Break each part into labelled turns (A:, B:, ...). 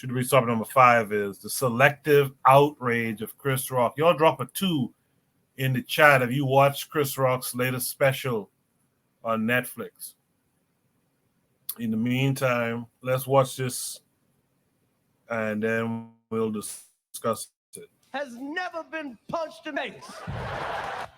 A: should be topic number 5 is the selective outrage of Chris Rock. Y'all drop a 2 in the chat if you watch Chris Rock's latest special on Netflix. In the meantime, let's watch this and then we'll discuss it.
B: Has never been punched in the face.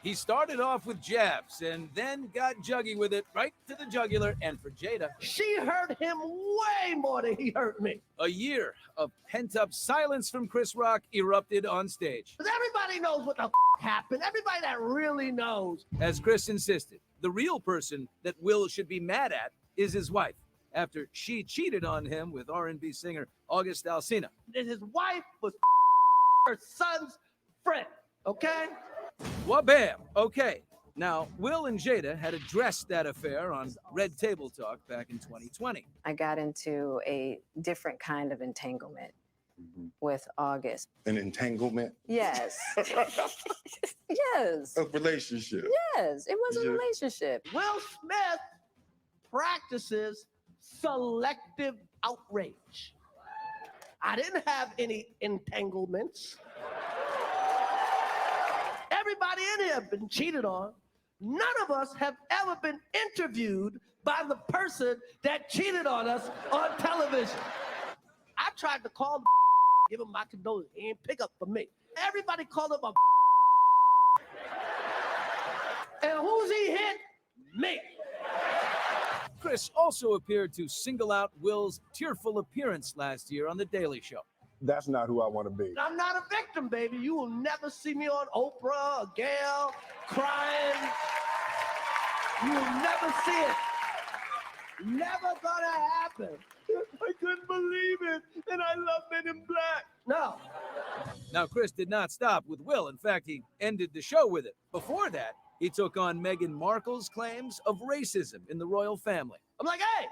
C: He started off with jabs and then got juggy with it right to the jugular. And for Jada,
B: she hurt him way more than he hurt me.
C: A year of pent-up silence from Chris Rock erupted on stage.
B: Because everybody knows what the happened. Everybody that really knows.
C: As Chris insisted, the real person that Will should be mad at is his wife, after she cheated on him with R&B singer August Alsina.
B: His wife was her son's friend, okay?
C: Wabam! Okay. Now, Will and Jada had addressed that affair on Red Table Talk back in 2020.
D: I got into a different kind of entanglement with August.
E: An entanglement?
D: Yes. Yes.
E: A relationship?
D: Yes, it was a relationship.
B: Will Smith practices selective outrage. I didn't have any entanglements. Everybody in here have been cheated on. None of us have ever been interviewed by the person that cheated on us on television. I tried to call him, give him my condolences. He didn't pick up for me. Everybody called him a and who's he hit? Me.
C: Chris also appeared to single out Will's tearful appearance last year on The Daily Show.
E: That's not who I want to be.
B: I'm not a victim, baby. You will never see me on Oprah or Gail crying. You will never see it. Never gonna happen. I couldn't believe it, and I love Men in Black. No.
C: Now, Chris did not stop with Will. In fact, he ended the show with it. Before that, he took on Meghan Markle's claims of racism in the royal family.
B: I'm like, hey,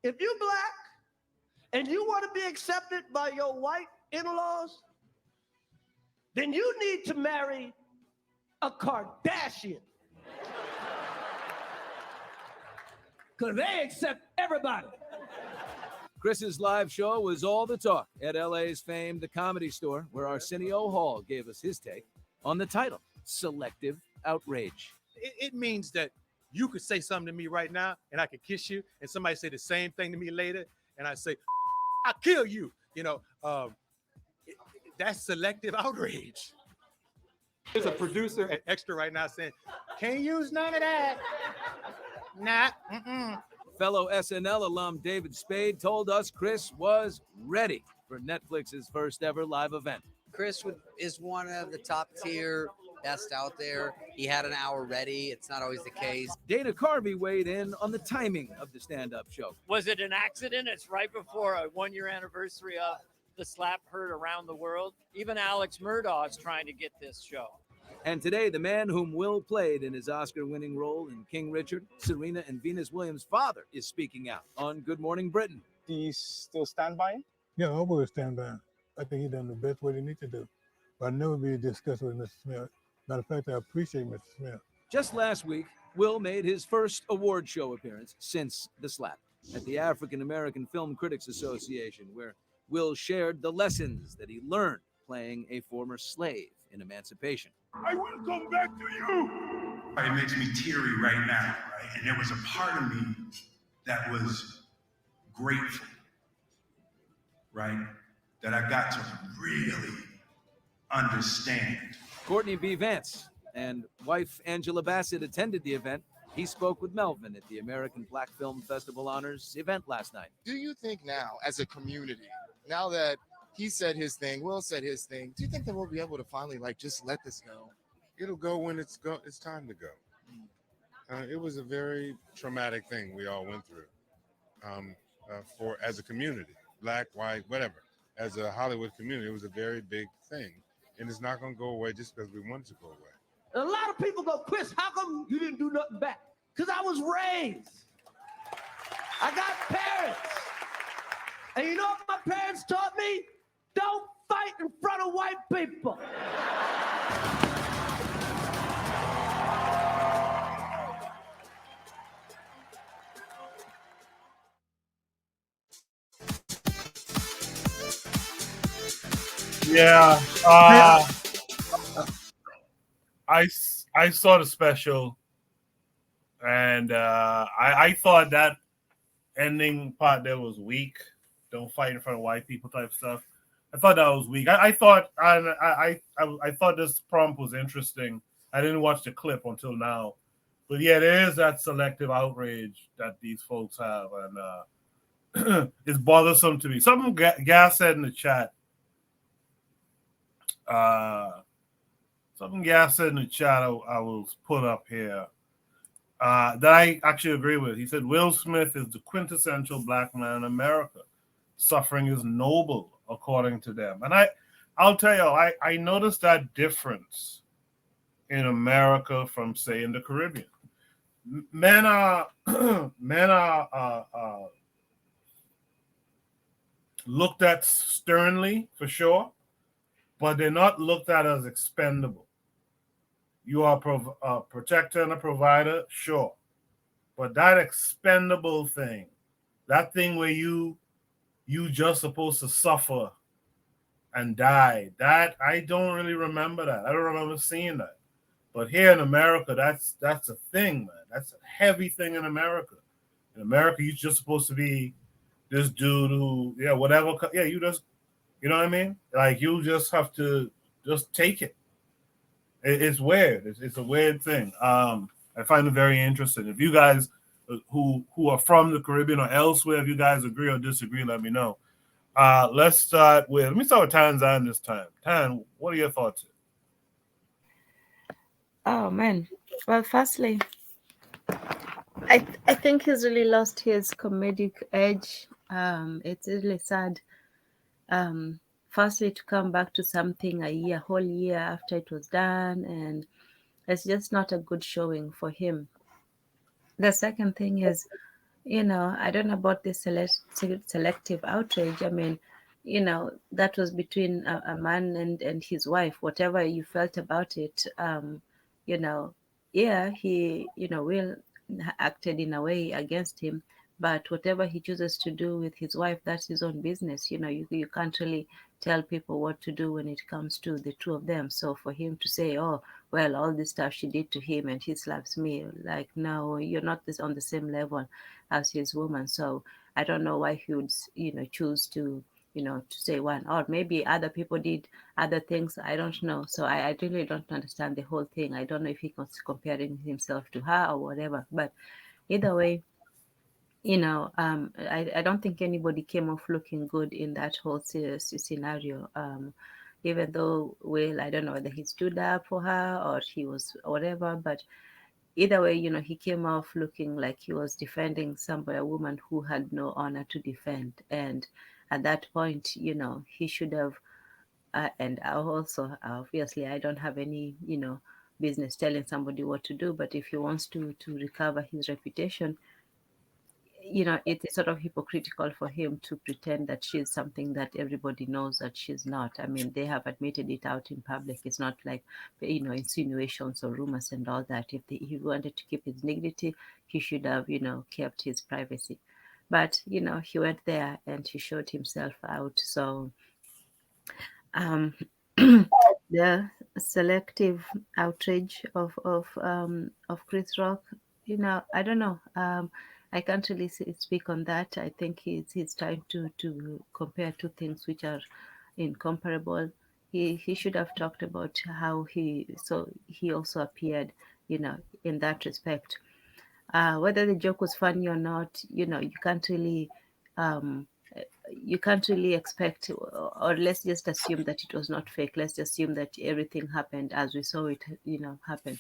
B: if you black and you want to be accepted by your white in-laws, then you need to marry a Kardashian. Because they accept everybody.
C: Chris's live show was all the talk at LA's famed The Comedy Store, where Arsenio Hall gave us his take on the title, Selective Outrage.
F: It means that you could say something to me right now and I could kiss you, and somebody say the same thing to me later and I say, I'll kill you. You know, that's selective outrage. There's a producer at Extra right now saying, can't use none of that. Nah.
C: Fellow SNL alum David Spade told us Chris was ready for Netflix's first ever live event.
G: Chris is one of the top tier best out there. He had an hour ready. It's not always the case.
C: Dana Carvey weighed in on the timing of the stand-up show.
H: Was it an accident? It's right before a 1-year anniversary of the slap heard around the world. Even Alex Murdaugh's trying to get this show.
C: And today, the man whom Will played in his Oscar-winning role in King Richard, Serena and Venus Williams' father, is speaking out on Good Morning Britain.
E: Do you still stand by him?
I: Yeah, I always stand by him. I think he done the best what he needs to do. But I never be discussed with Mr. Smith. Matter of fact, I appreciate Mr. Smith.
C: Just last week, Will made his first award show appearance since the slap at the African American Film Critics Association, where Will shared the lessons that he learned playing a former slave in Emancipation.
J: I will come back to you. It makes me teary right now, right? And there was a part of me that was grateful, right? That I got to really understand.
C: Courtney B. Vance and wife Angela Bassett attended the event. He spoke with Melvin at the American Black Film Festival Honors event last night.
K: Do you think now, as a community, now that he said his thing, Will said his thing, do you think that we'll be able to finally just let this go?
L: It'll go when it's time to go. It was a very traumatic thing we all went through for as a community, black, white, whatever. As a Hollywood community, it was a very big thing. And it's not going to go away just because we want it to go away.
B: And a lot of people go, Chris, how come you didn't do nothing back? Because I was raised. I got parents. And you know what my parents taught me? Don't fight in front of white people.
A: Yeah. I saw the special, and I thought that ending part there was weak. Don't fight in front of white people type stuff. I thought that was weak. I thought I thought this prompt was interesting. I didn't watch the clip until now, but yeah, there is that selective outrage that these folks have, and it's bothersome to me. Something Gas said in the chat. Something Gas said in the chat. I will put up here. That I actually agree with. He said Will Smith is the quintessential black man in America. Suffering is noble, according to them. And I'll tell you, I noticed that difference in America from, say, in the Caribbean. Men are looked at sternly for sure, but they're not looked at as expendable. You are a protector and a provider, sure. But that expendable thing, that thing where you just supposed to suffer and die, that I don't really remember that. I don't remember seeing that. But here in America, that's a thing, man. That's a heavy thing in America. In America, you're just supposed to be this dude who, yeah, whatever. Yeah, you just, you know what I mean? Like, you just have to just take it. It's weird. It's a weird thing. I find it very interesting. If you guys who are from the Caribbean or elsewhere, if you guys agree or disagree, let me know. Let me start with Tanzan this time. Tan, what are your thoughts?
M: Oh man. Well, firstly, I think he's really lost his comedic edge. It's really sad. Firstly, to come back to something a whole year after it was done, and it's just not a good showing for him. The second thing is, I don't know about this selective outrage. I mean, that was between a man and his wife. Whatever you felt about it, yeah, he, Will acted in a way against him. But whatever he chooses to do with his wife, that's his own business. You can't really tell people what to do when it comes to the two of them. So for him to say, oh, well, all this stuff she did to him and he slaps me, like, no, you're not on the same level as his woman. So I don't know why he would, choose to, to say one, or maybe other people did other things. I don't know. So I really don't understand the whole thing. I don't know if he was comparing himself to her or whatever, but either way, I don't think anybody came off looking good in that whole scenario. Even though, well, I don't know whether he stood up for her or he was whatever, but either way, he came off looking like he was defending somebody, a woman who had no honor to defend. And at that point, he should have, and I also, obviously, I don't have any, business telling somebody what to do, but if he wants to recover his reputation, it's sort of hypocritical for him to pretend that she's something that everybody knows that she's not. I mean, they have admitted it out in public. It's not like, insinuations or rumors and all that. If he wanted to keep his dignity, he should have, kept his privacy. But, he went there and he showed himself out. So, the selective outrage of Chris Rock, I don't know. I can't really speak on that. I think he's trying to compare two things which are incomparable. He should have talked about how he also appeared, in that respect. Whether the joke was funny or not, you can't really expect, or let's just assume that it was not fake. Let's assume that everything happened as we saw it, happen.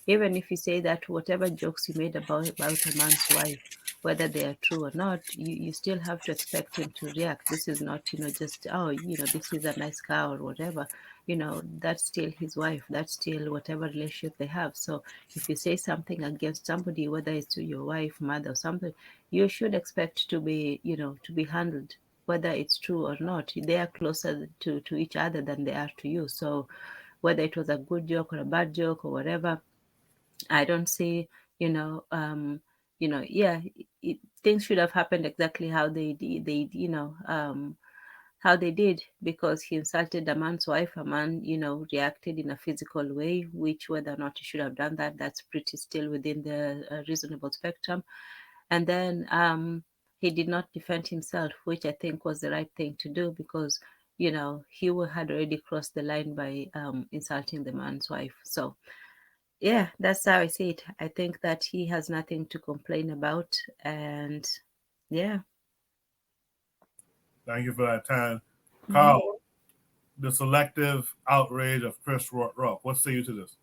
M: Even if you say that whatever jokes you made about a man's wife, whether they are true or not, you still have to expect him to react. This is not, just, oh, this is a nice car or whatever. That's still his wife. That's still whatever relationship they have. So if you say something against somebody, whether it's to your wife, mother, or something, you should expect to be, to be handled, whether it's true or not. They are closer to each other than they are to you. So whether it was a good joke or a bad joke or whatever, I don't see, yeah, things should have happened exactly how they how they did, because he insulted a man's wife. A man, reacted in a physical way, which whether or not he should have done that, that's pretty still within the reasonable spectrum. And then he did not defend himself, which I think was the right thing to do, because he had already crossed the line by insulting the man's wife. So yeah, that's how I see it. I think that he has nothing to complain about, and yeah.
A: Thank you for that time. Carl, the selective outrage of Chris Rock. What say you to this?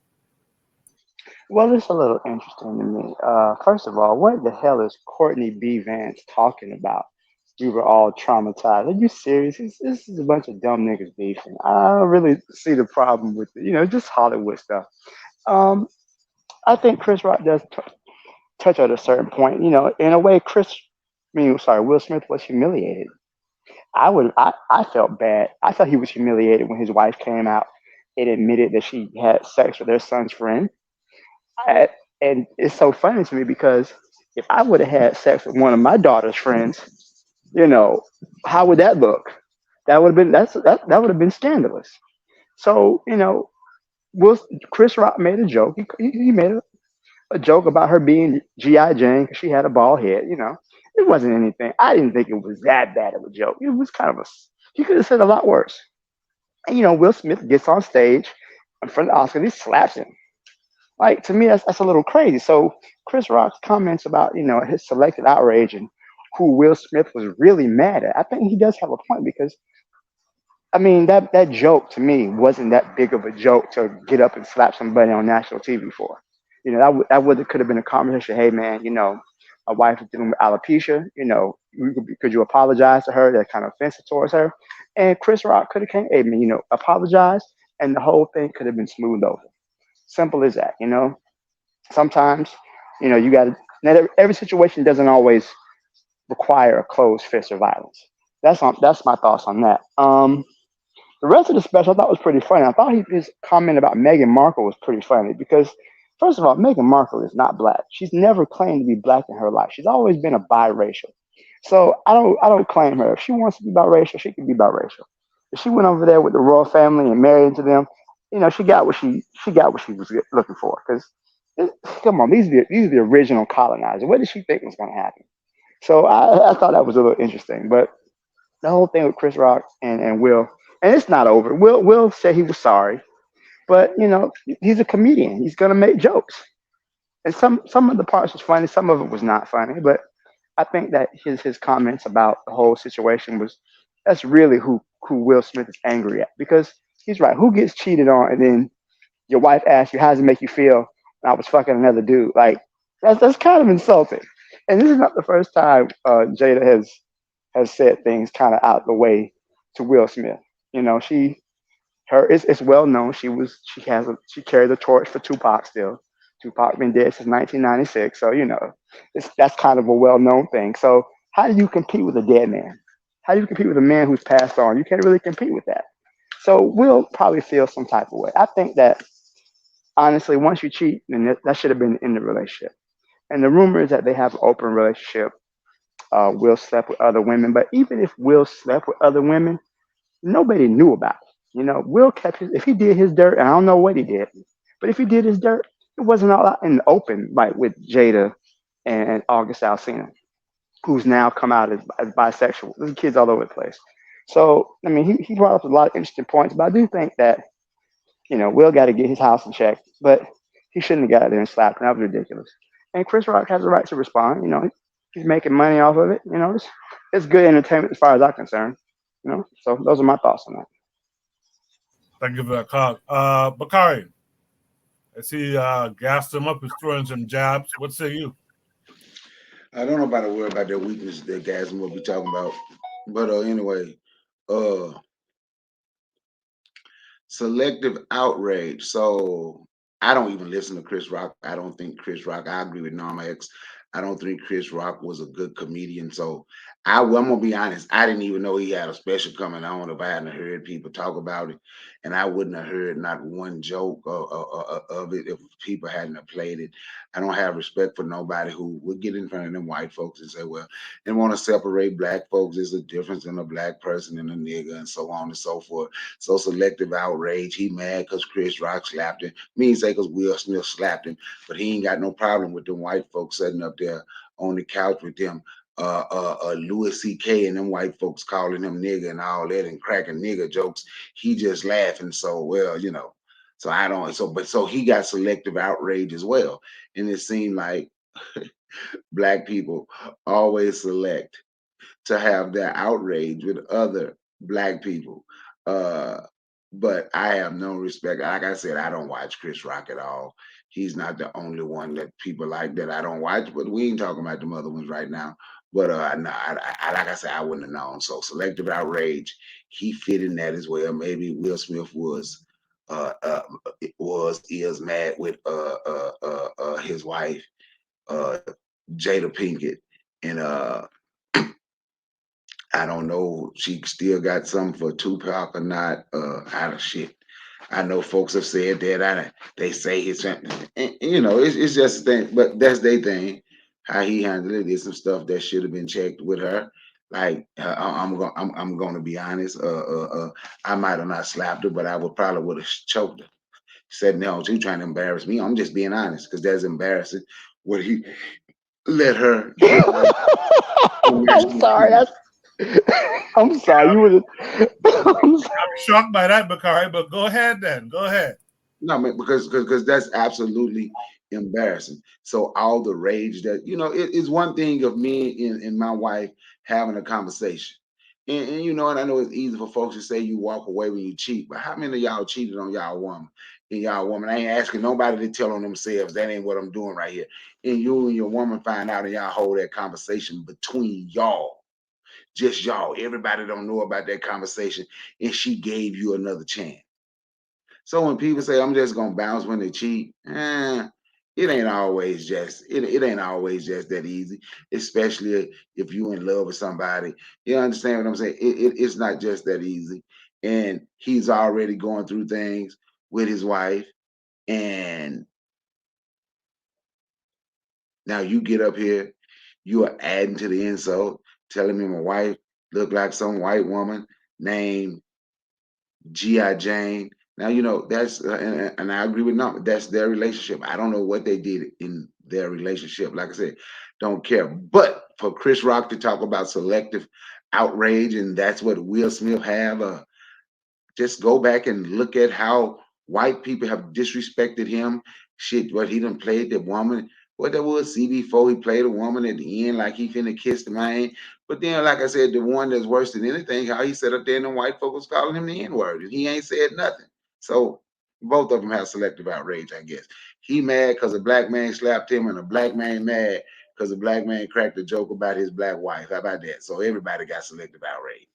N: Well, it's a little interesting to me. First of all, what the hell is Courtney B. Vance talking about? We were all traumatized. Are you serious? This is a bunch of dumb niggas beefing. I don't really see the problem with it. Just Hollywood stuff. Um, I think Chris Rock does touch at a certain point. In a way, Will Smith was humiliated. I felt bad. I thought he was humiliated when his wife came out and admitted that she had sex with their son's friend. I, and it's so funny to me because if I would have had sex with one of my daughter's friends, you know, how would that look? That would have been that would have been scandalous. So Will Chris Rock made a joke. He made a joke about her being GI Jane because she had a bald head. It wasn't anything. I didn't think it was that bad of a joke. It was kind of he could have said a lot worse. And Will Smith gets on stage in front of the Oscar and he slaps him. Like, to me, that's a little crazy. So Chris Rock's comments about his selected outrage and who Will Smith was really mad at, I think he does have a point because I mean that joke to me wasn't that big of a joke to get up and slap somebody on national TV for. That would could have been a conversation. Hey man, my wife is dealing with alopecia. Could you apologize to her? That's kind of offensive towards her. And Chris Rock could have came, hey man, apologize, and the whole thing could have been smoothed over. Simple as that. Sometimes, you got to. Every situation doesn't always require a closed fist or violence. That's my thoughts on that. The rest of the special I thought was pretty funny. I thought his comment about Meghan Markle was pretty funny because, first of all, Meghan Markle is not black. She's never claimed to be black in her life. She's always been a biracial. So I don't claim her. If she wants to be biracial, she can be biracial. If she went over there with the royal family and married into them, she got what she was looking for. Because come on, these are the original colonizers. What did she think was going to happen? So I thought that was a little interesting. But the whole thing with Chris Rock and Will, and it's not over. Will said he was sorry, but he's a comedian. He's gonna make jokes, and some of the parts was funny, some of it was not funny. But I think that his comments about the whole situation that's really who Will Smith is angry at because he's right. Who gets cheated on and then your wife asks you, "How does it make you feel?" And I was fucking another dude. Like that's kind of insulting. And this is not the first time Jada has said things kind of out the way to Will Smith. She her it's well known she carried the torch for Tupac still. Tupac been dead since 1996, so that's kind of a well known thing. So how do you compete with a dead man? How do you compete with a man who's passed on? You can't really compete with that. So Will probably feel some type of way. I think that honestly, once you cheat, then that should have been in the relationship. And the rumor is that they have an open relationship. Will slept with other women, but even if Will slept with other women, nobody knew about it. Will kept if he did his dirt, and I don't know what he did, but if he did his dirt, it wasn't all out in the open, like with Jada and August Alsina, who's now come out as bisexual. There's kids all over the place. So, I mean, he brought up a lot of interesting points, but I do think that, Will got to get his house in check, but he shouldn't have got out there and slapped him. That was ridiculous. And Chris Rock has the right to respond. He's making money off of it. It's good entertainment as far as I'm concerned. So those are my thoughts on that.
A: Thank you for that, Carl. Bakari, I see gassed him up. He's throwing some jabs. What say you?
O: I don't know about the word about their weakness that guys will be talking about. But anyway, uh selective outrage. So I don't even listen to Chris Rock. I don't think Chris Rock. I agree with Norma X. I don't think Chris Rock was a good comedian. So I'm gonna be honest. I didn't even know he had a special coming on if I hadn't heard people talk about it, and I wouldn't have heard not one joke of it if people hadn't have played it. I don't have respect for nobody who would get in front of them white folks and say, "Well," and want to separate black folks. There's a difference in a black person and a nigga, and so on and so forth. So selective outrage. He mad because Chris Rock slapped him. Me say because Will Smith slapped him, but he ain't got no problem with them white folks sitting up there on the couch with them. Louis C.K. and them white folks calling him nigga and all that and cracking nigga jokes. He just laughing. So, well, you know, so I don't, so he got selective outrage as well. And it seemed like black people always select to have that outrage with other black people. But I have no respect. Like I said, I don't watch Chris Rock at all. He's not the only one that people like that I don't watch, but we ain't talking about them other ones right now. But no, like I said, I wouldn't have known. So selective outrage, he fit in that as well. Maybe Will Smith is mad with his wife, Jada Pinkett, and I don't know. She still got something for Tupac or not. I don't shit. I know folks have said that. They say it's, and, you know, it's just a thing. But that's their thing. How he handled it. There's some stuff that should have been checked with her. Like I'm gonna be honest. I might have not slapped her, but I would have choked her. Said no, you trying to embarrass me. I'm just being honest because that's embarrassing. What he let her.
N: I'm sorry. I'm sorry. You would.
A: I'm shocked by that, Bakari. But go ahead, then. Go ahead.
O: No, man, because that's absolutely embarrassing. So all the rage that it's one thing of me and my wife having a conversation, and you know, and I know it's easy for folks to say you walk away when you cheat, but how many of y'all cheated on y'all woman? And y'all woman, I ain't asking nobody to tell on themselves. That ain't what I'm doing right here. And you and your woman find out, and y'all hold that conversation between y'all. Just y'all. Everybody don't know about that conversation, and she gave you another chance. So when people say I'm just gonna bounce when they cheat, it ain't always just it ain't always just that easy. Especially if you in love with somebody, you understand what I'm saying? It's not just that easy. And he's already going through things with his wife, and now you get up here, you are adding to the insult, telling me my wife looked like some white woman named G.I. Jane. Now, you know, that's, and I agree with no, that's their relationship. I don't know what they did in their relationship. Like I said, don't care. But for Chris Rock to talk about selective outrage, and that's what Will Smith have, just go back and look at how white people have disrespected him. Shit, what he done played the woman. What that was CB4, he played a woman at the end like he finna kiss the man. But then, like I said, the one that's worse than anything, how he sat up there and the white folks was calling him the N-word, and he ain't said nothing. So both of them have selective outrage, I guess. He mad because a black man slapped him, and a black man mad because a black man cracked a joke about his black wife. How about that? So everybody got selective outrage.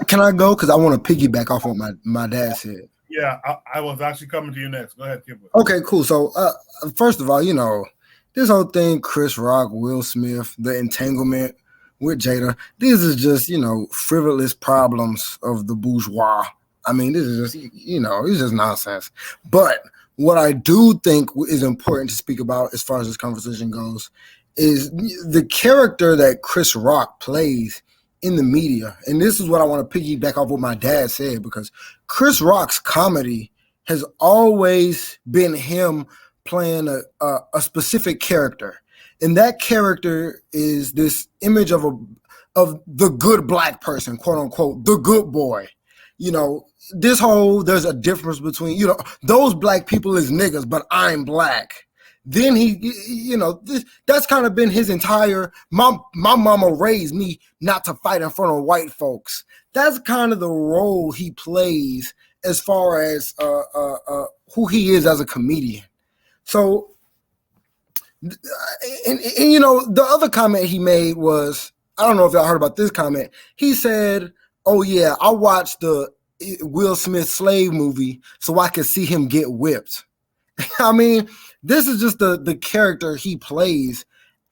P: Can I go? Because I want to piggyback off what my dad said.
A: Yeah, I was actually coming to you next. Go ahead, Kipper.
P: Okay, cool. So first of all, you know, this whole thing, Chris Rock, Will Smith, the entanglement with Jada, these is just, you know, frivolous problems of the bourgeois. I mean, this is just, you know, it's just nonsense. But what I do think is important to speak about as far as this conversation goes is the character that Chris Rock plays in the media. And this is what I want to piggyback off what my dad said, because Chris Rock's comedy has always been him playing a specific character. And that character is this image of the good black person, quote unquote, the good boy. You know, there's a difference between, you know, those black people is niggas, but I'm black. Then he, you know, that's kind of been his entire, my mama raised me not to fight in front of white folks. That's kind of the role he plays as far as who he is as a comedian. So, and you know, the other comment he made was, I don't know if y'all heard about this comment. He said, oh yeah, I watched the Will Smith Slave movie so I could see him get whipped. I mean, this is just the character he plays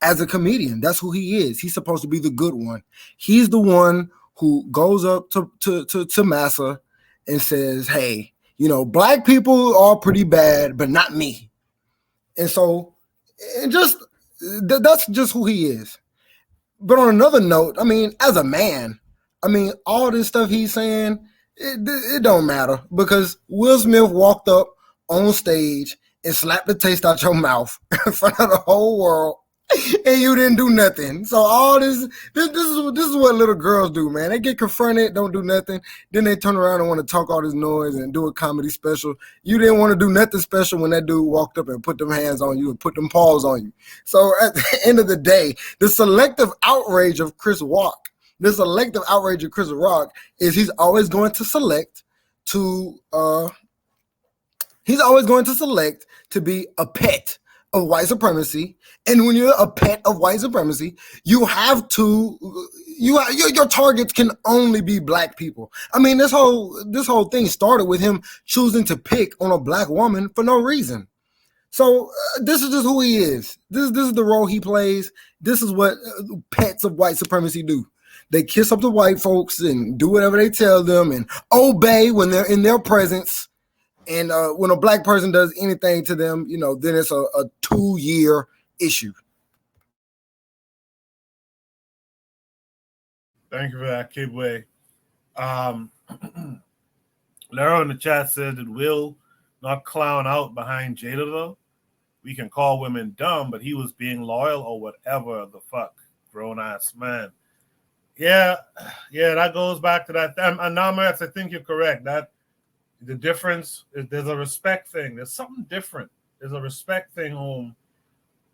P: as a comedian. That's who he is. He's supposed to be the good one. He's the one who goes up to Massa and says, hey, you know, black people are pretty bad, but not me. And so that's just who he is. But on another note, I mean, as a man, I mean, all this stuff he's saying, it don't matter, because Will Smith walked up on stage and slapped the taste out your mouth in front of the whole world, and you didn't do nothing. So all this is what little girls do, man. They get confronted, don't do nothing, then they turn around and want to talk all this noise and do a comedy special. You didn't want to do nothing special when that dude walked up and put them hands on you and put them paws on you. So at the end of the day, the selective outrage of Chris Rock is he's always going to select to be a pet of white supremacy. And when you're a pet of white supremacy, you have to, your targets can only be black people. I mean, this whole thing started with him choosing to pick on a black woman for no reason. So this is just who he is. This is the role he plays. This is what pets of white supremacy do. They kiss up to white folks and do whatever they tell them and obey when they're in their presence. And when a black person does anything to them, you know, then it's a 2-year issue.
A: Thank you for that, Kidway. Lara in the chat said that Will not clown out behind Jada, though. We can call women dumb, but he was being loyal or whatever the fuck. Grown-ass man. Yeah, that goes back to that. And now, Max, I think you're correct. That the difference is there's a respect thing. There's something different. There's a respect thing home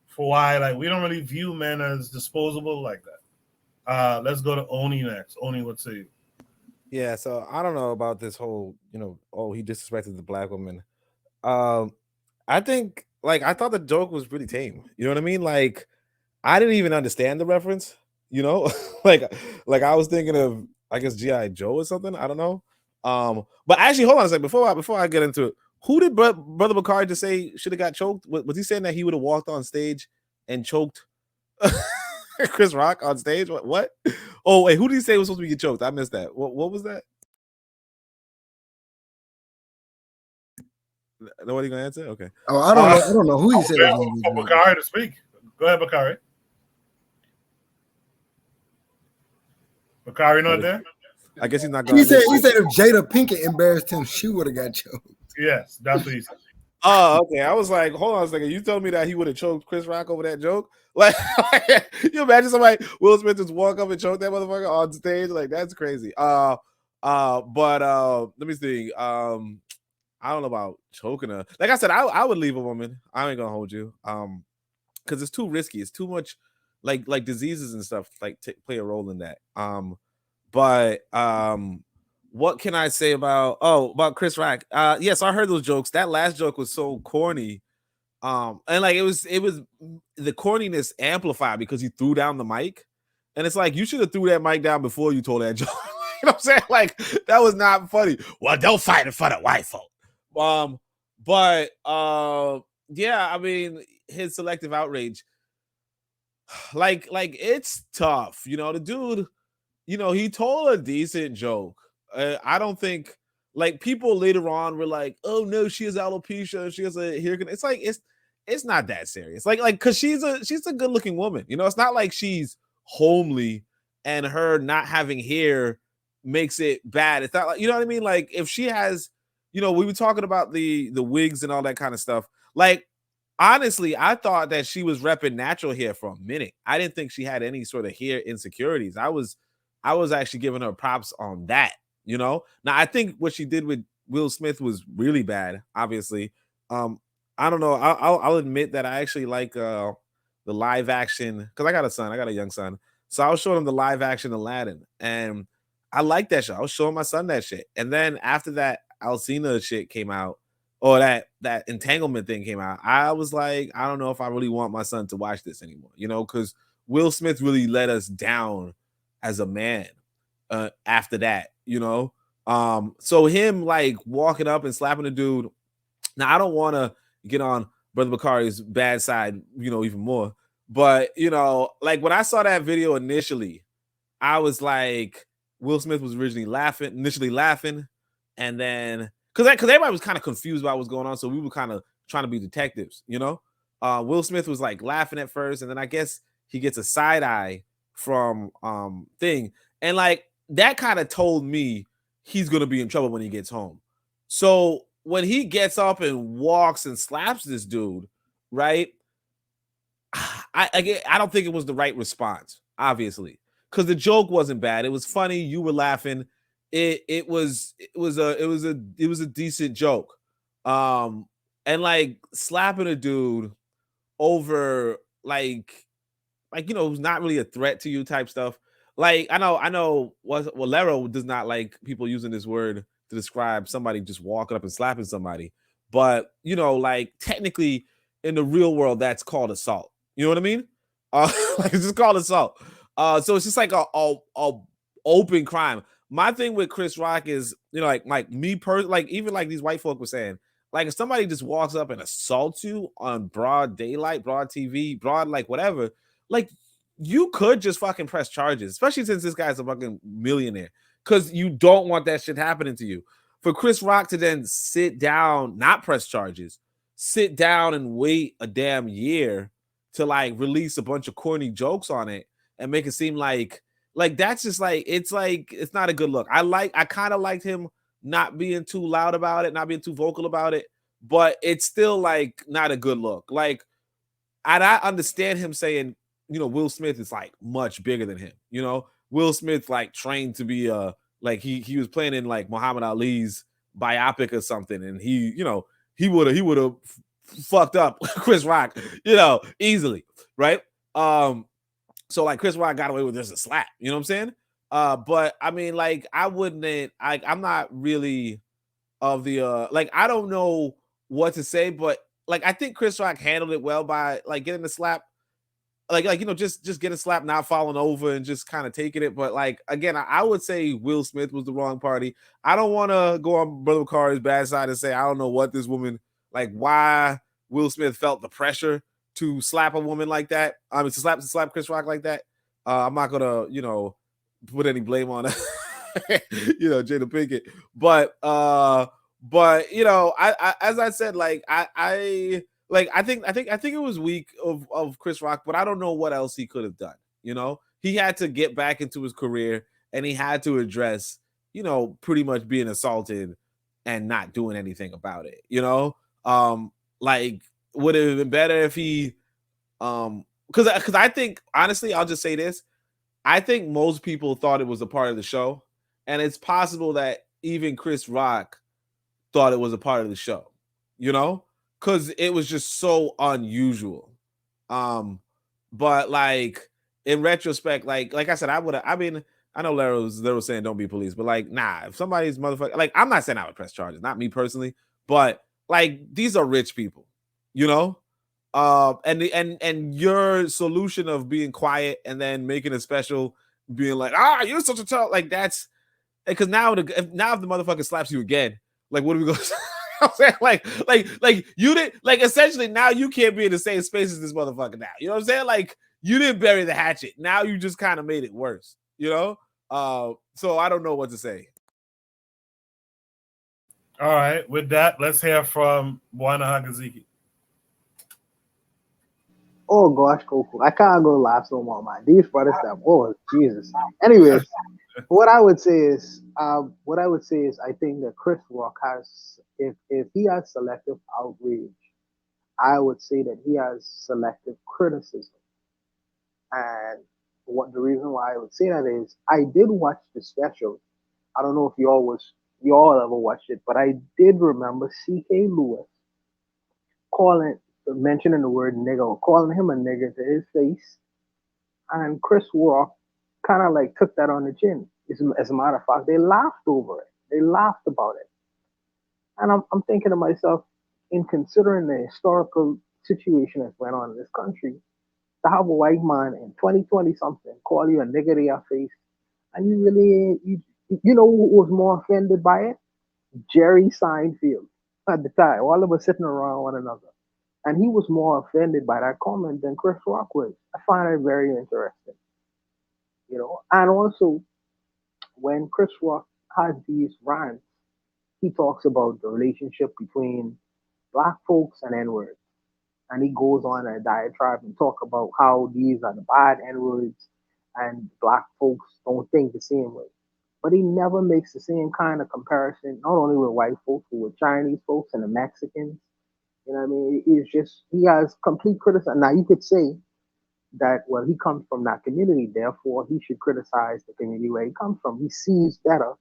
A: for why, like, we don't really view men as disposable like that. Let's go to Oni next. Oni, what say you?
Q: Yeah, so I don't know about this whole, you know, oh, he disrespected the black woman. I think, like, I thought the joke was pretty tame. You know what I mean? Like, I didn't even understand the reference, you know? like I was thinking of, I guess, G.I. Joe or something. I don't know. But actually, hold on a second. Before I get into it, who did Brother Bakari just say should have got choked? Was he saying that he would have walked on stage and choked Chris Rock on stage? What? Oh, wait, who did he say was supposed to get choked? I missed that. What was that? Nobody gonna answer? Okay.
P: Oh, I don't know who he said.
A: For Bakari to speak. Go ahead, Bakari. Bakari not there?
Q: I guess he's not going.
P: He said if Jada Pinkett embarrassed him, she would have got choked.
A: Yes, that's what he said.
Q: Oh, okay. I was like, hold on a second. You told me that he would have choked Chris Rock over that joke? Like, you imagine somebody, Will Smith, just walk up and choke that motherfucker on stage? Like, that's crazy. But let me see. I don't know about choking her. Like I said, I would leave a woman. I ain't gonna hold you. Because it's too risky. It's too much, like diseases and stuff like play a role in that. But what can I say about Chris Rock? Yes, I heard those jokes. That last joke was so corny. And like it was the corniness amplified because he threw down the mic. And it's like, you should have threw that mic down before you told that joke. You know what I'm saying? Like, that was not funny. Well, don't fight in front of white folk. Yeah, I mean, his selective outrage, like it's tough. You know, the dude, you know, he told a decent joke. I don't think, like, people later on were like, oh no, she has alopecia, she has a hair. It's like it's not that serious. Like because she's a good looking woman. You know, it's not like she's homely and her not having hair makes it bad. It's not like, you know what I mean? Like, if she has, you know, we were talking about the wigs and all that kind of stuff. Like, honestly, I thought that she was repping natural hair for a minute. I didn't think she had any sort of hair insecurities. I was actually giving her props on that, you know? Now, I think what she did with Will Smith was really bad, obviously. I don't know. I'll admit that I actually like the live action, because I got a young son. So I was showing him the live action Aladdin, and I like that show. I was showing my son that shit. And then after that Alcina shit came out, or that entanglement thing came out, I was like, I don't know if I really want my son to watch this anymore, you know, because Will Smith really let us down as a man after that, you know. So him like walking up and slapping a dude. Now, I don't want to get on Brother Bakari's bad side, you know, even more, But you know, like when I saw that video initially, I was like, Will Smith was initially laughing, and then because everybody was kind of confused about what's going on, so we were kind of trying to be detectives, you know. Will Smith was like laughing at first, and then I guess he gets a side eye from thing, and like that kind of told me he's gonna be in trouble when he gets home. So when he gets up and walks and slaps this dude, right? I don't think it was the right response, obviously, because the joke wasn't bad. It was funny. You were laughing. It was a decent joke. And like slapping a dude over like you know who's not really a threat to you type stuff. Like I know Walero does not like people using this word to describe somebody just walking up and slapping somebody, but you know like technically in the real world that's called assault. You know what I mean? Like it's just called assault. So it's just like a open crime. My thing with Chris Rock is, you know, like me like even like these white folk were saying, like if somebody just walks up and assaults you on broad daylight, broad TV, broad like whatever, like you could just fucking press charges, especially since this guy's a fucking millionaire, because you don't want that shit happening to you. For Chris Rock to then sit down, not press charges, sit down and wait a damn year to like release a bunch of corny jokes on it and make it seem like that's just like it's not a good look. I kind of liked him not being too loud about it, not being too vocal about it, but it's still like not a good look. Like I understand him saying, you know, Will Smith is like much bigger than him. You know, Will Smith like trained to be like he was playing in like Muhammad Ali's biopic or something, and he, you know, he would have fucked up Chris Rock, you know, easily, right? So like Chris Rock got away with just a slap, you know what I'm saying? But I mean, like I'm not really of the like I don't know what to say, but like I think Chris Rock handled it well by like getting the slap, like you know, just getting slapped, not falling over and just kind of taking it. But like again, I would say Will Smith was the wrong party. I don't want to go on Brother Kari's bad side and say I don't know what this woman, like why Will Smith felt the pressure to slap a woman like that. I mean to slap Chris Rock like that. I'm not gonna, you know, put any blame on you know, Jada Pinkett. But you know, I as I said, like I think it was weak of Chris Rock, but I don't know what else he could have done. You know, he had to get back into his career and he had to address, you know, pretty much being assaulted and not doing anything about it. You know, like would it have been better if he because I think honestly, I'll just say this. I think most people thought it was a part of the show, and it's possible that even Chris Rock thought it was a part of the show, you know, because it was just so unusual. But like in retrospect, like I said, I mean, I know Larry was saying don't be police, but like, nah, if somebody's motherfucker, like I'm not saying I would press charges, not me personally, but like these are rich people, you know. And your solution of being quiet and then making a special, being like, you're such a child, like that's because now if the motherfucker slaps you again, like what are we gonna say? I'm saying like you didn't, like essentially now you can't be in the same space as this motherfucker now. You know what I'm saying? Like you didn't bury the hatchet. Now you just kind of made it worse, you know? So I don't know what to say.
A: All right, with that, let's hear from Bwana Hagaziki.
R: Oh gosh, Coco. I can't go laugh so much, man. These brothers stuff. Oh Jesus. Anyways, what I would say is I think that Chris Rock has, if he has selective outrage, I would say that he has selective criticism. And what the reason why I would say that is I did watch the special. I don't know if y'all ever watched it, but I did remember C.K. Lewis mentioning the word nigger, or calling him a nigger to his face, and Chris Rock kind of like took that on the chin. As a matter of fact, they laughed over it. They laughed about it, and I'm thinking to myself, in considering the historical situation that's went on in this country, to have a white man in 2020 something call you a nigger to your face, and you really you know who was more offended by it? Jerry Seinfeld at the time. All of us sitting around one another. And he was more offended by that comment than Chris Rock was. I find it very interesting, you know. And also, when Chris Rock has these rants, he talks about the relationship between black folks and N words. And he goes on a diatribe and talk about how these are the bad N words and black folks don't think the same way. But he never makes the same kind of comparison, not only with white folks, but with Chinese folks and the Mexicans. You know what I mean? It's just, he has complete criticism. Now, you could say that, well, he comes from that community, therefore he should criticize the community where he comes from. He sees better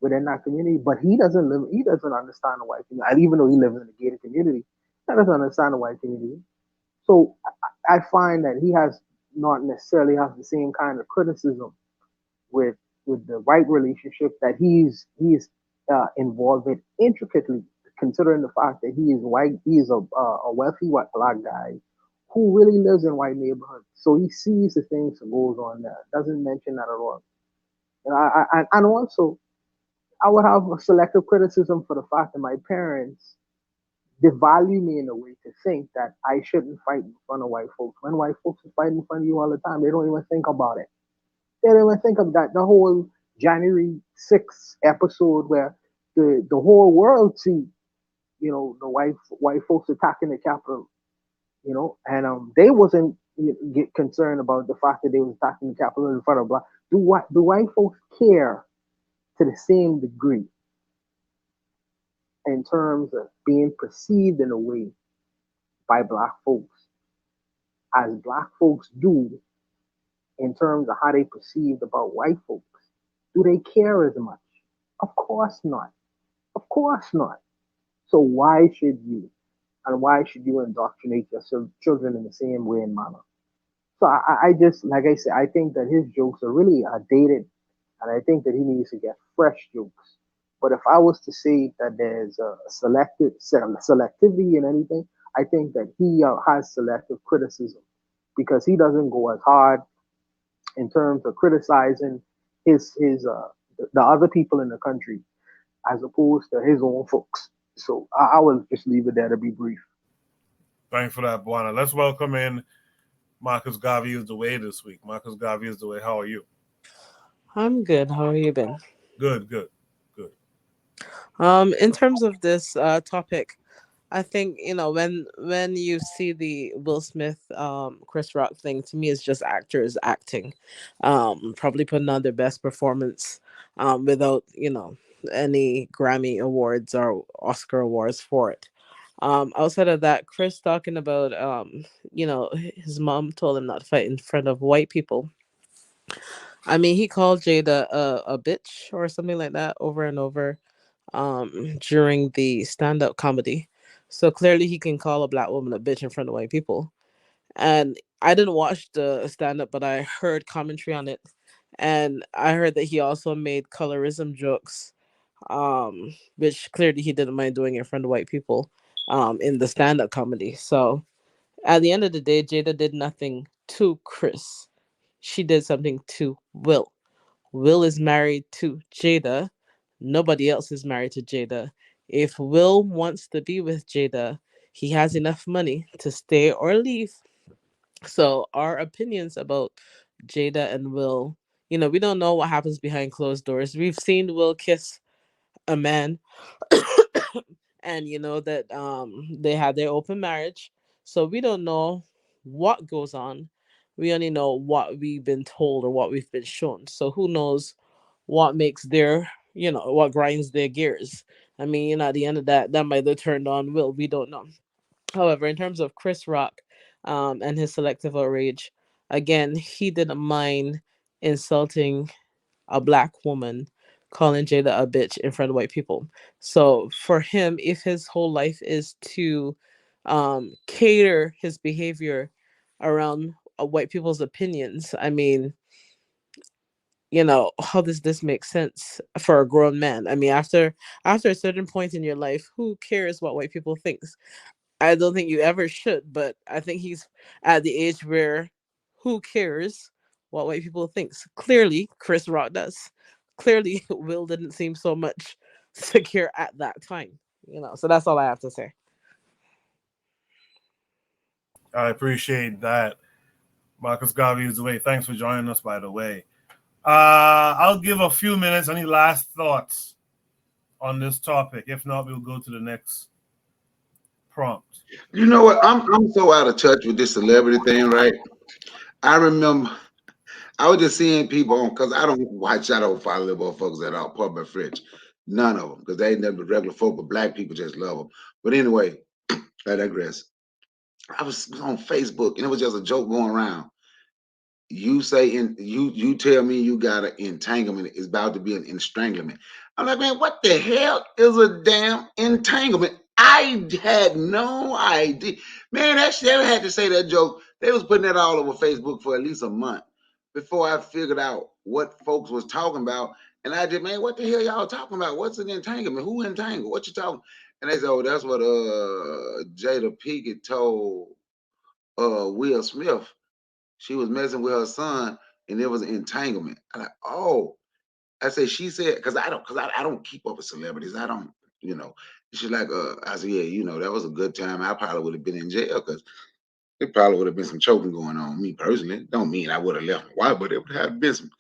R: within that community, but he doesn't understand the white community. And even though he lives in a gated community, he doesn't understand the white community. So I find that he has not necessarily has the same kind of criticism with the right relationship that he's involved in intricately, considering the fact that he is white, he is a wealthy white black guy who really lives in white neighborhoods. So he sees the things that goes on there. Doesn't mention that at all. And and also I would have a selective criticism for the fact that my parents devalue me in a way to think that I shouldn't fight in front of white folks. When white folks are fighting in front of you all the time, they don't even think about it. They don't even think of that. The whole January 6th episode where the whole world see, you know, the white folks attacking the Capitol, you know, and they wasn't get concerned about the fact that they was attacking the Capitol in front of black. Do white folks care to the same degree in terms of being perceived in a way by black folks as black folks do in terms of how they perceived about white folks? Do they care as much? Of course not. Of course not. So why should you? And why should you indoctrinate your children in the same way and manner? So I just, like I said, I think that his jokes are really dated, and I think that he needs to get fresh jokes. But if I was to say that there's a selectivity in anything, I think that he has selective criticism because he doesn't go as hard in terms of criticizing the other people in the country as opposed to his own folks. So I will just leave it there to be brief.
A: Thanks for that, Buana. Let's welcome in Marcus Garvey is the way this week. Marcus Garvey is the way. How are you?
S: I'm good. How are you been?
A: Good, good, good.
S: In terms of this topic, I think when you see the Will Smith Chris Rock thing, to me it's just actors acting, probably putting on their best performance, without any Grammy awards or Oscar awards for it. Outside of that, Chris talking about his mom told him not to fight in front of white people. I mean, he called Jada a bitch or something like that over and over during the stand-up comedy. So clearly he can call a black woman a bitch in front of white people. And I didn't watch the stand-up, but I heard commentary on it. And I heard that he also made colorism jokes, which clearly he didn't mind doing in front of white people in the stand-up comedy. So at the end of the day, Jada did nothing to Chris. She did something to Will. Will is married to Jada. Nobody else is married to Jada. If Will wants to be with Jada, he has enough money to stay or leave. So our opinions about Jada and Will, we don't know what happens behind closed doors. We've seen Will kiss a man and that they had their open marriage. So we don't know what goes on. We only know what we've been told or what we've been shown. So who knows what makes their what grinds their gears. I mean, at the end of that might have turned on Will. We don't know. However, in terms of Chris Rock and his selective outrage, again, he didn't mind insulting a black woman, calling Jada a bitch in front of white people. So for him, if his whole life is to cater his behavior around white people's opinions, I mean, how does this make sense for a grown man? I mean, after a certain point in your life, who cares what white people thinks? I don't think you ever should, but I think he's at the age where who cares what white people thinks? Clearly, Chris Rock does. Clearly, Will didn't seem so much secure at that time. So that's all I have to say.
A: I appreciate that. Marcus Garvey is the way. Thanks for joining us, by the way. I'll give a few minutes. Any last thoughts on this topic? If not, we'll go to the next prompt.
O: You know what? I'm so out of touch with this celebrity thing, right? I remember I was just seeing people on because I don't follow little motherfuckers at all, public French. None of them, because they ain't nothing but regular folk, but black people just love them. But anyway, I digress. I was on Facebook and it was just a joke going around. You say you tell me you got an entanglement. It's about to be an estranglement. I'm like, man, what the hell is a damn entanglement? I had no idea. Man, that shit, I had to say that joke. They was putting that all over Facebook for at least a month before I figured out what folks was talking about. And I just, man, what the hell y'all talking about? What's an entanglement? Who entangled? What you talking? And they said, oh, that's what Jada Pinkett told Will Smith. She was messing with her son, and there was an entanglement. I'm like, oh, I said, she said, because I don't keep up with celebrities. I don't, you know. She's like, I said, yeah, you know, that was a good time. I probably would have been in jail because there probably would have been some choking going on. Me personally, don't mean I would have left my wife, but it would have been some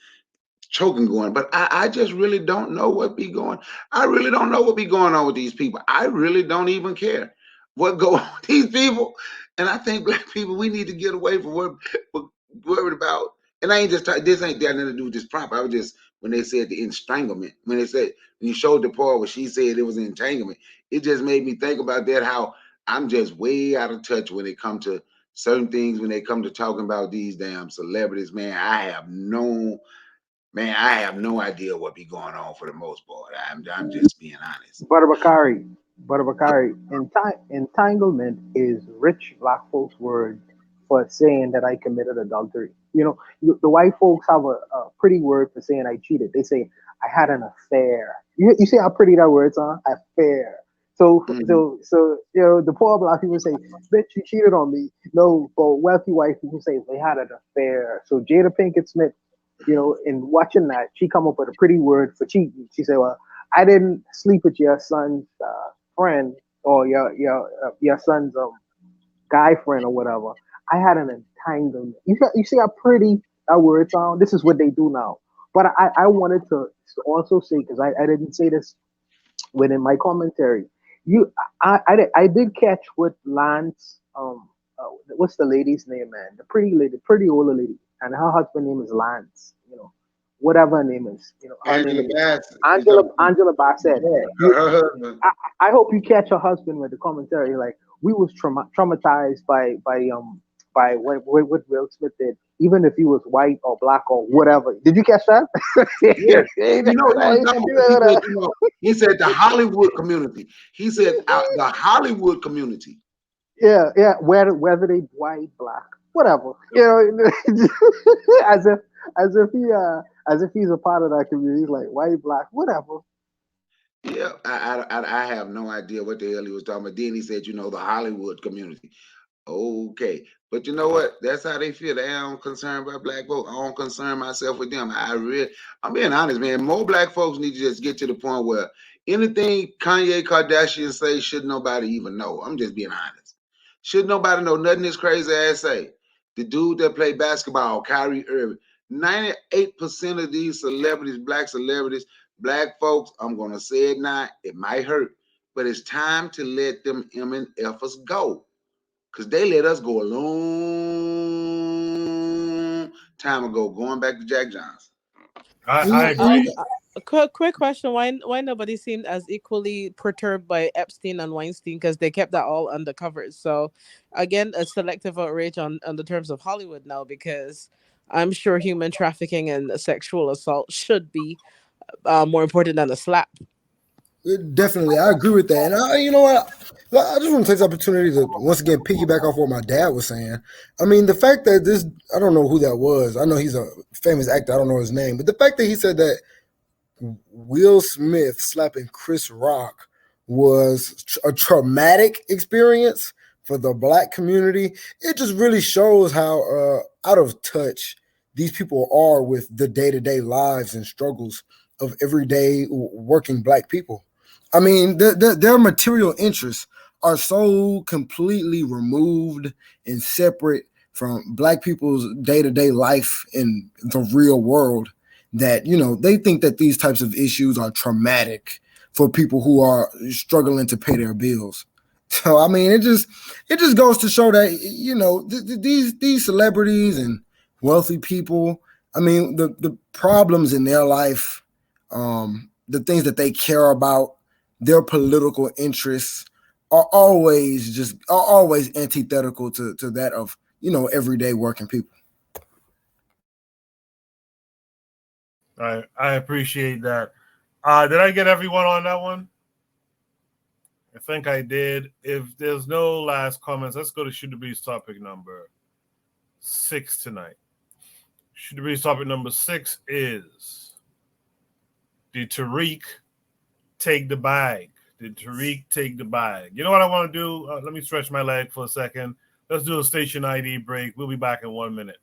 O: choking going. But I just really don't know what be going. I really don't know what be going on with these people. I really don't even care what go on with these people. And I think black people, we need to get away from what we're worried about. And I ain't just this ain't got nothing to do with this prompt. I was just when they said the entanglement, when you showed the part where she said it was an entanglement, it just made me think about that. How I'm just way out of touch when it comes to certain things. When they come to talking about these damn celebrities, man, I have no idea what be going on for the most part. I'm just being honest.
R: Bakari, entanglement is rich black folks' word for saying that I committed adultery. You know, the white folks have a pretty word for saying I cheated. They say I had an affair. You see how pretty that word's on? Affair. So you know, the poor black people say, "Bitch, you cheated on me." No, but wealthy white people say they had an affair. So Jada Pinkett Smith, you know, in watching that, she come up with a pretty word for cheating. She said, "Well, I didn't sleep with your son's friend or your son's guy friend or whatever. I had an entanglement." You see how pretty that word sound? This is what they do now. But I wanted to also say, because I didn't say this within my commentary. I did catch what Lance what's the lady's name, man? The pretty lady, pretty older lady, and her husband name is Lance. You know, whatever her name is. You know, her name is Angela Bassett.
O: Her husband.
R: I hope you catch her husband with the commentary. Like, we was traumatized by what Will Smith did, even if he was white or black or whatever. Did you catch that?
O: Yeah. He said the Hollywood community. He said the Hollywood community.
R: Yeah, whether they white, black, whatever. You know, as if he's a part of that community. He's like white, black, whatever.
O: Yeah, I have no idea what the hell he was talking about. Then he said, you know, the Hollywood community. Okay, but you know what? That's how they feel. They don't concerned about black folks. I don't concern myself with them. I'm being honest, man. More black folks need to just get to the point where anything Kanye Kardashian say should nobody even know. I'm just being honest. Should nobody know nothing this crazy ass say. The dude that played basketball, Kyrie Irving. 98% of these celebrities, black folks, I'm gonna say it now, it might hurt, but it's time to let them M and F's go. Because they let us go a long time ago, going back to Jack Johnson.
A: I agree.
S: Quick question: Why nobody seemed as equally perturbed by Epstein and Weinstein, because they kept that all under covers? So again, a selective outrage on the terms of Hollywood now, because I'm sure human trafficking and sexual assault should be more important than a slap.
P: Definitely, I agree with that. And you know what? I just want to take this opportunity to once again piggyback off what my dad was saying. I mean, the fact that I don't know who that was. I know he's a famous actor. I don't know his name. But the fact that he said that Will Smith slapping Chris Rock was a traumatic experience for the black community, it just really shows how out of touch these people are with the day-to-day lives and struggles of everyday working black people. I mean, their material interests are so completely removed and separate from Black people's day-to-day life in the real world that, you know, they think that these types of issues are traumatic for people who are struggling to pay their bills. So I mean, it just goes to show that, you know, these celebrities and wealthy people, I mean, the problems in their life, the things that they care about, their political interests are always antithetical to that of, you know, everyday working people.
A: I appreciate that. Did I get everyone on that one? I think I did. If there's no last comments, let's go to Shoot the Breeze topic number 6 tonight. Shoot the Breeze topic number 6 is, did Tariq take the bag? Did Tariq take the bag? You know what I want to do? Let me stretch my leg for a second. Let's do a station ID break. We'll be back in 1 minute.